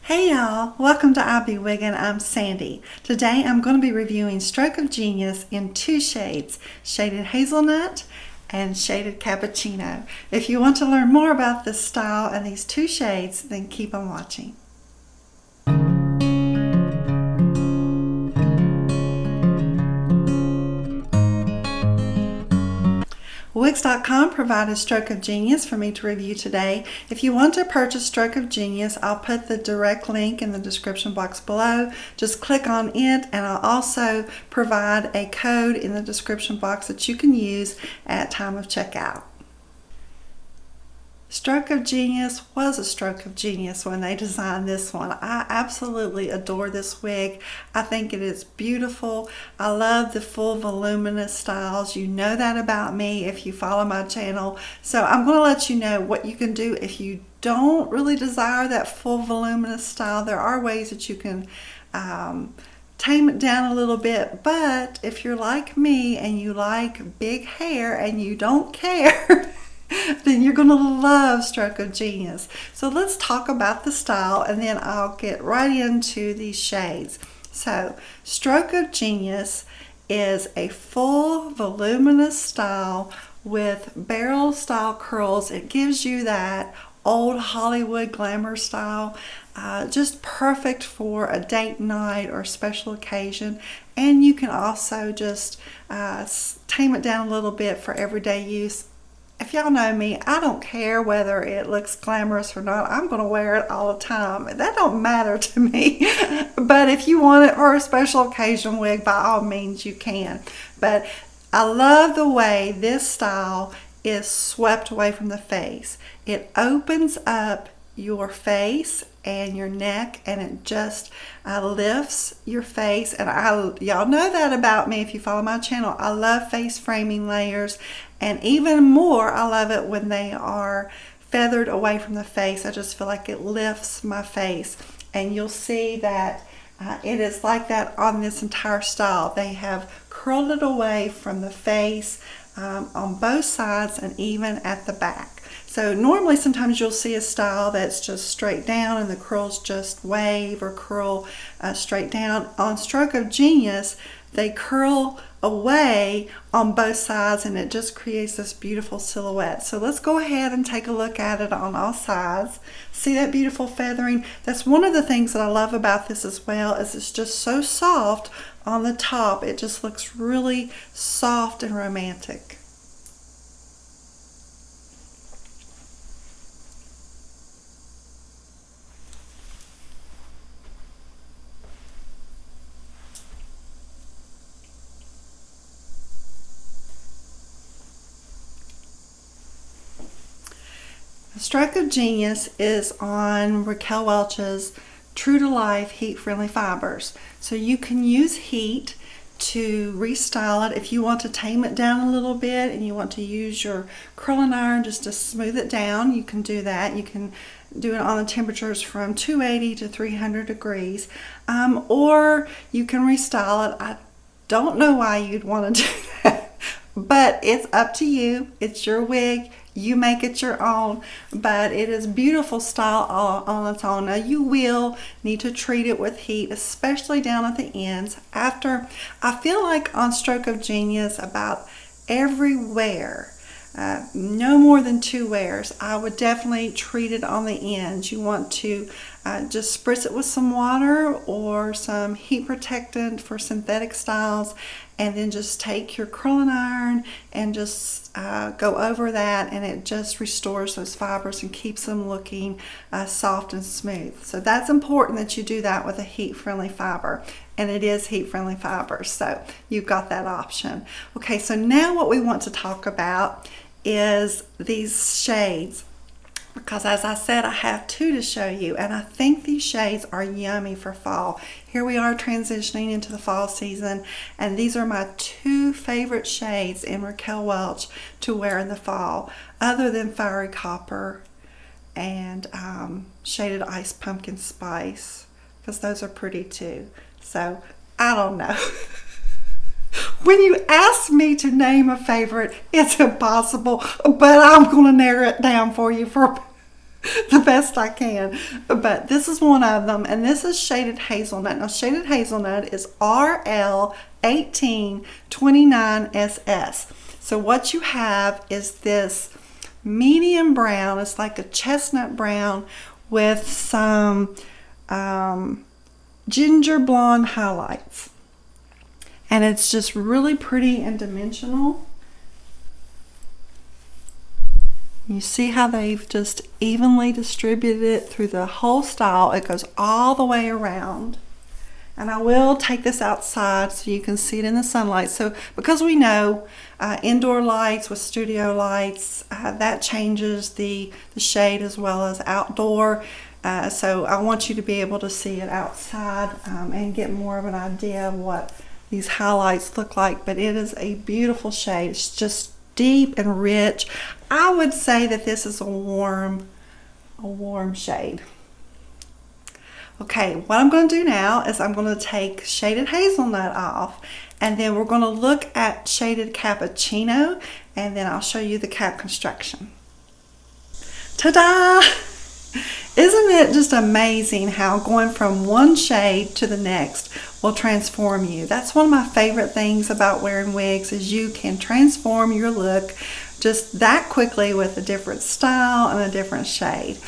Hey y'all, welcome to I Be Wiggin'. I'm Sandy. Today I'm going to be reviewing Stroke of Genius in two shades, Shaded Hazelnut and Shaded Cappuccino. If you want to learn more about this style and these two shades, then keep on watching. Wix.com provided Stroke of Genius for me to review today. If you want to purchase Stroke of Genius, I'll put the direct link in the description box below. Just click on it, and I'll also provide a code in the description box that you can use at time of checkout. Stroke of Genius was a stroke of genius when they designed this one. I absolutely adore this wig. I think it is beautiful. I love the full voluminous styles. You know that about me if you follow my channel. So I'm going to let you know what you can do if you don't really desire that full voluminous style. There are ways that you can tame it down a little bit, but if you're like me and you like big hair and you don't care, then you're going to love Stroke of Genius. So let's talk about the style and then I'll get right into these shades. So Stroke of Genius is a full voluminous style with barrel style curls. It gives you that old Hollywood glamour style, just perfect for a date night or special occasion. And you can also just tame it down a little bit for everyday use. If y'all know me, I don't care whether it looks glamorous or not. I'm going to wear it all the time. That don't matter to me. But if you want it for a special occasion wig, by all means you can. But I love the way this style is swept away from the face. It opens up your face and your neck, and it just lifts your face. And y'all know that about me if you follow my channel. I love face framing layers, and even more I love it when they are feathered away from the face. I just feel like it lifts my face, and you'll see that it is like that on this entire style. They have curled it away from the face on both sides and even at the back. So normally sometimes you'll see a style that's just straight down and the curls just wave or curl straight down. On Stroke of Genius, they curl away on both sides and it just creates this beautiful silhouette. So let's go ahead and take a look at it on all sides. See that beautiful feathering? That's one of the things that I love about this as well, is it's just so soft on the top. It just looks really soft and romantic. Stroke of Genius is on Raquel Welch's True to Life Heat Friendly Fibers. So you can use heat to restyle it. If you want to tame it down a little bit and you want to use your curling iron just to smooth it down, you can do that. You can do it on the temperatures from 280 to 300 degrees. Or you can restyle it. I don't know why you'd want to do that, but it's up to you. It's your wig. You make it your own, but it is beautiful style all on its own. Now you will need to treat it with heat, especially down at the ends. After, I feel like on Stroke of Genius, about every wear, no more than 2 wears, I would definitely treat it on the ends. You want to just spritz it with some water or some heat protectant for synthetic styles, and then just take your curling iron and just go over that, and it just restores those fibers and keeps them looking soft and smooth. So that's important that you do that with a heat-friendly fiber, and it is heat-friendly fiber, so you've got that option. Okay, so now what we want to talk about is these shades, because as I said, I have 2 to show you, and I think these shades are yummy for fall. Here we are transitioning into the fall season, and these are my 2 favorite shades in Raquel Welch to wear in the fall, other than Fiery Copper and Shaded Ice Pumpkin Spice, because those are pretty too. So I don't know. When you ask me to name a favorite, it's impossible, but I'm going to narrow it down for you the best I can. But this is one of them, and this is Shaded Hazelnut. Now, Shaded Hazelnut is RL1829SS. So what you have is this medium brown. It's like a chestnut brown with some ginger blonde highlights. And it's just really pretty and dimensional. You see how they've just evenly distributed it through the whole style. It goes all the way around. And I will take this outside so you can see it in the sunlight. So because we know indoor lights with studio lights, that changes the shade as well as outdoor. So I want you to be able to see it outside and get more of an idea of what these highlights look like. But it is a beautiful shade. It's just deep and rich. I would say that this is a warm shade. Okay, what I'm going to do now is I'm going to take Shaded Hazelnut off, and then we're going to look at Shaded Cappuccino, and then I'll show you the cap construction. Ta-da! Isn't it just amazing how going from one shade to the next will transform you? That's one of my favorite things about wearing wigs, is you can transform your look just that quickly with a different style and a different shade.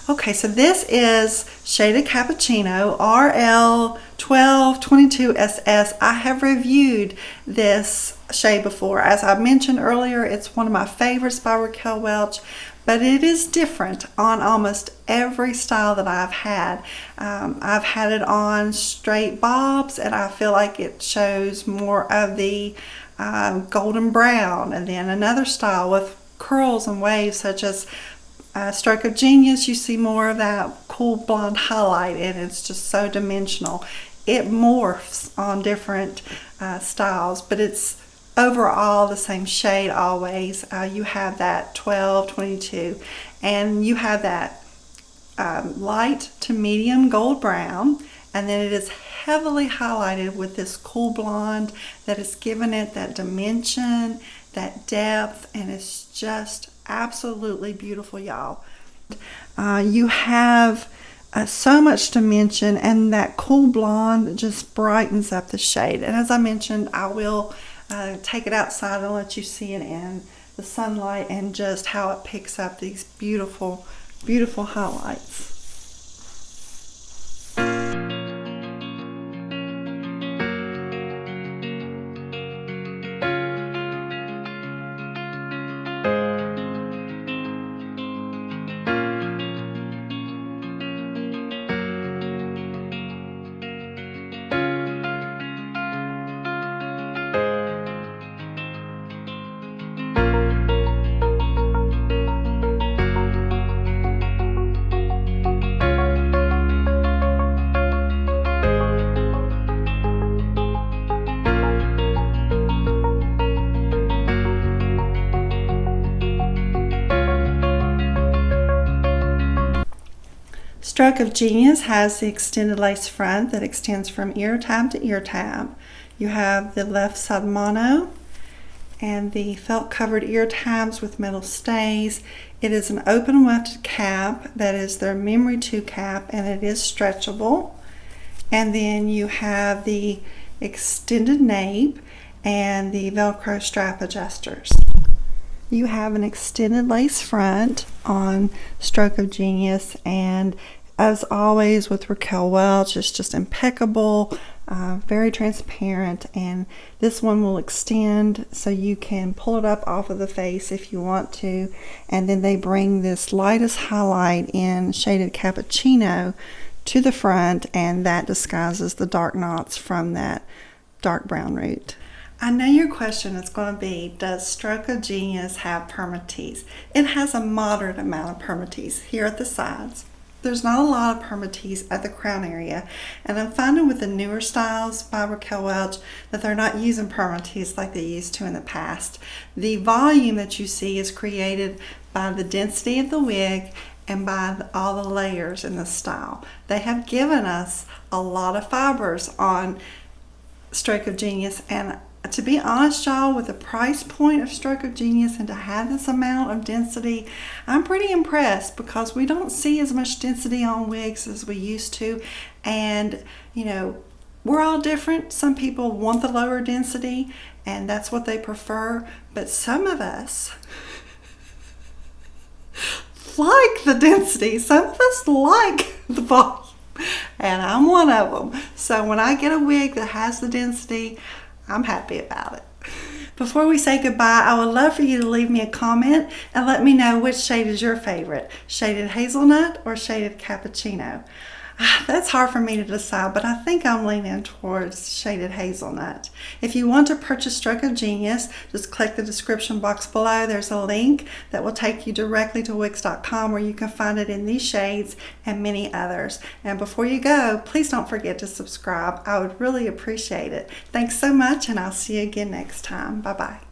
Okay, so this is Shaded Cappuccino RL1222SS. I have reviewed this shade before. As I mentioned earlier, it's one of my favorites by Raquel Welch, but it is different on almost every style that I've had. I've had it on straight bobs, and I feel like it shows more of the golden brown, and then another style with curls and waves such as Stroke of Genius. You see more of that cool blonde highlight, and it's just so dimensional. It morphs on different styles, but it's overall the same shade always. You have that 1222, and you have that light to medium gold brown, and then it is heavily highlighted with this cool blonde that is giving it that dimension, that depth, and it's just absolutely beautiful, y'all. You have so much dimension, and that cool blonde just brightens up the shade. And as I mentioned, I will take it outside and let you see it in the sunlight and just how it picks up these beautiful, beautiful highlights. Stroke of Genius has the extended lace front that extends from ear tab to ear tab. You have the left side mono and the felt covered ear tabs with metal stays. It is an open wefted cap that is their Memory 2 cap, and it is stretchable. And then you have the extended nape and the Velcro strap adjusters. You have an extended lace front on Stroke of Genius, and as always with Raquel Welch, it's just impeccable, very transparent, and this one will extend so you can pull it up off of the face if you want to. And then they bring this lightest highlight in Shaded Cappuccino to the front, and that disguises the dark knots from that dark brown root. I know your question is going to be, does Stroke of Genius have permatease? It has a moderate amount of permatease here at the sides. There's not a lot of permatease at the crown area, and I'm finding with the newer styles by Raquel Welch that they're not using permatease like they used to in the past. The volume that you see is created by the density of the wig and by all the layers in the style. They have given us a lot of fibers on Stroke of Genius, and to be honest, y'all, with the price point of Stroke of Genius and to have this amount of density, I'm pretty impressed because we don't see as much density on wigs as we used to. And, you know, we're all different. Some people want the lower density and that's what they prefer. But some of us like the density. Some of us like the volume. And I'm one of them. So when I get a wig that has the density, I'm happy about it. Before we say goodbye, I would love for you to leave me a comment and let me know which shade is your favorite, shaded hazelnut or shaded cappuccino. That's hard for me to decide, but I think I'm leaning towards shaded hazelnut. If you want to purchase Stroke of Genius, just click the description box below. There's a link that will take you directly to Wix.com where you can find it in these shades and many others. And before you go, please don't forget to subscribe. I would really appreciate it. Thanks so much, and I'll see you again next time. Bye-bye.